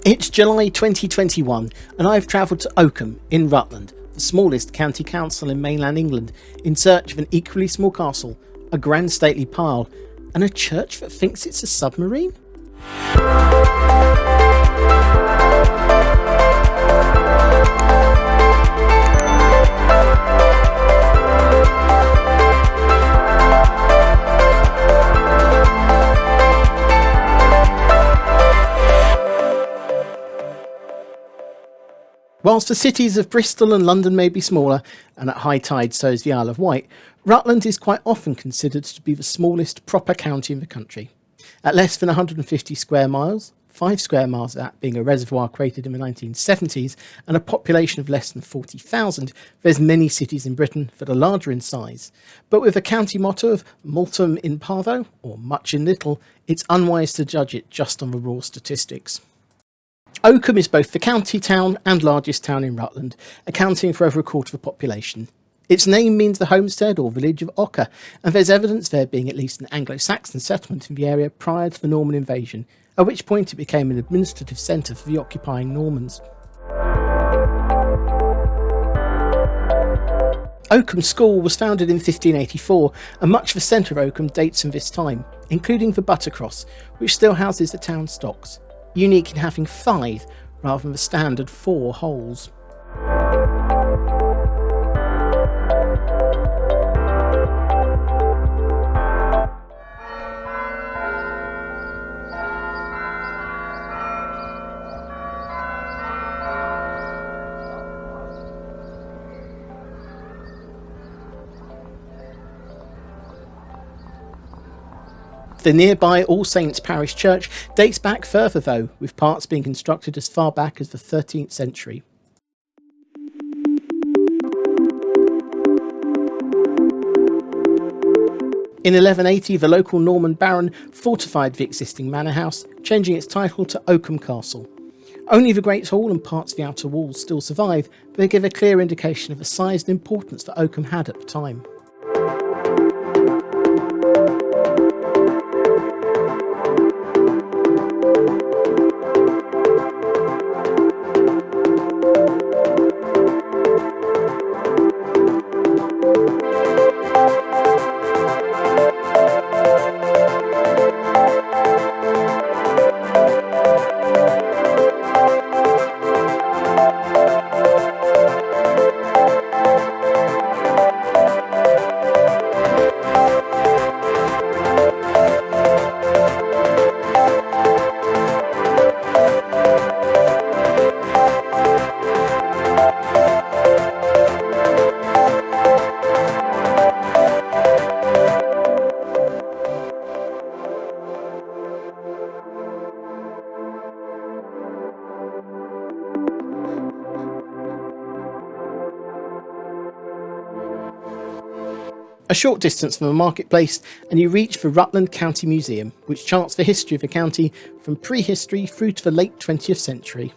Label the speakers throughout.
Speaker 1: It's July 2021 and I've travelled to Oakham in Rutland, the smallest county council in mainland England, in search of an equally small castle, a grand stately pile, and a church that thinks it's a submarine? Whilst the cities of Bristol and London may be smaller, and at high tide so is the Isle of Wight, Rutland is quite often considered to be the smallest proper county in the country. At less than 150 square miles, 5 square miles of that being a reservoir created in the 1970s, and a population of less than 40,000, there's many cities in Britain that are larger in size. But with a county motto of multum in parvo, or much in little, it's unwise to judge it just on the raw statistics. Oakham is both the county town and largest town in Rutland, accounting for over a quarter of the population. Its name means the homestead or village of Oakham, and there's evidence there being at least an Anglo-Saxon settlement in the area prior to the Norman invasion, at which point it became an administrative centre for the occupying Normans. Oakham School was founded in 1584, and much of the centre of Oakham dates from this time, including the Buttercross, which still houses the town stocks, unique in having 5 rather than the standard 4 holes. The nearby All Saints Parish Church dates back further though, with parts being constructed as far back as the 13th century. In 1180, the local Norman baron fortified the existing manor house, changing its title to Oakham Castle. Only the Great Hall and parts of the outer walls still survive, but they give a clear indication of the size and importance that Oakham had at the time. A short distance from the marketplace and you reach the Rutland County Museum, which charts the history of the county from prehistory through to the late 20th century.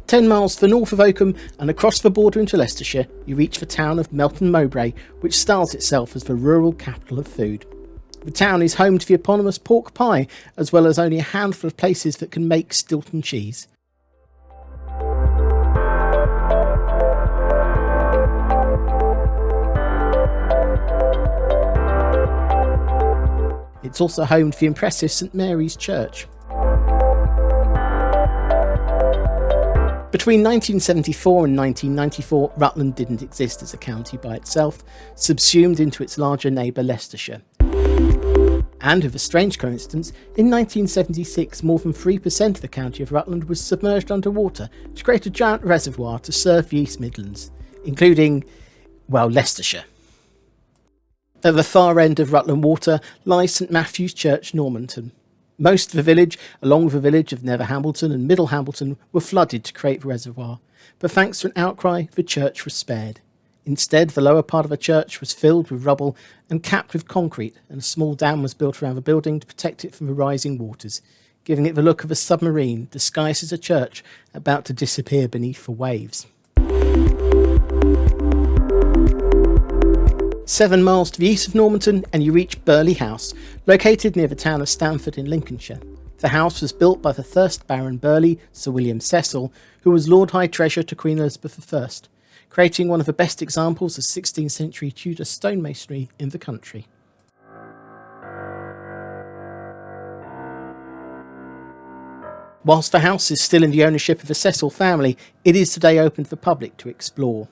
Speaker 1: Ten miles to the north of Oakham and across the border into Leicestershire, you reach the town of Melton Mowbray, which styles itself as the rural capital of food. The town is home to the eponymous pork pie, as well as only a handful of places that can make Stilton cheese. It's also home to the impressive St Mary's Church. Between 1974 and 1994, Rutland didn't exist as a county by itself, subsumed into its larger neighbour Leicestershire. And with a strange coincidence, in 1976 more than 3% of the county of Rutland was submerged underwater to create a giant reservoir to serve the East Midlands, including, well, Leicestershire. At the far end of Rutland Water lies St Matthew's Church, Normanton. Most of the village, along with the village of Nether Hambleton and Middle Hambleton, were flooded to create the reservoir, but thanks to an outcry, the church was spared. Instead, the lower part of the church was filled with rubble and capped with concrete, and a small dam was built around the building to protect it from the rising waters, giving it the look of a submarine disguised as a church about to disappear beneath the waves. 7 miles to the east of Normanton and you reach Burghley House, located near the town of Stamford in Lincolnshire. The house was built by the first Baron Burghley, Sir William Cecil, who was Lord High Treasurer to Queen Elizabeth I, creating one of the best examples of 16th century Tudor stonemasonry in the country. Whilst the house is still in the ownership of the Cecil family, it is today open to the public to explore.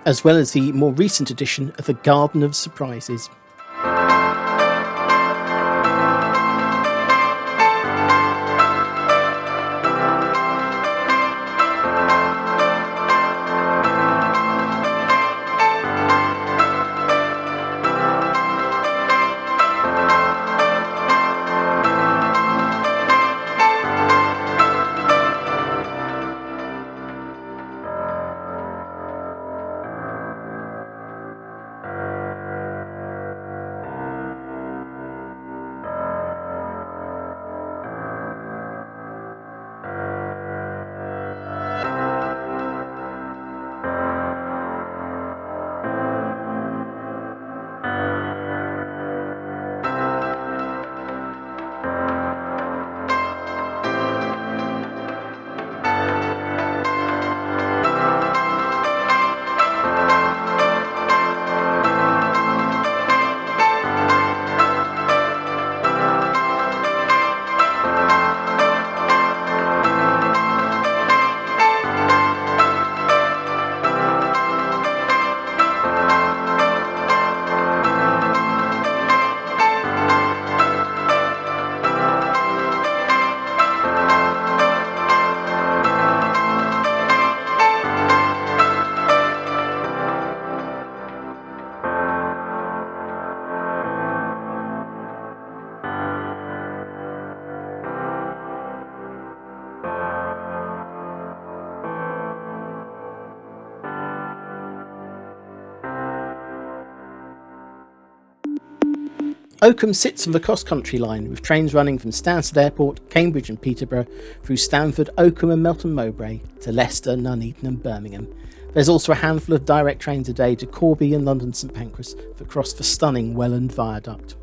Speaker 1: As well as the more recent addition of the Garden of Surprises. Oakham sits on the cross-country line, with trains running from Stansted Airport, Cambridge and Peterborough, through Stamford, Oakham and Melton Mowbray, to Leicester, Nuneaton and Birmingham. There's also a handful of direct trains a day to Corby and London St Pancras that cross the stunning Welland Viaduct.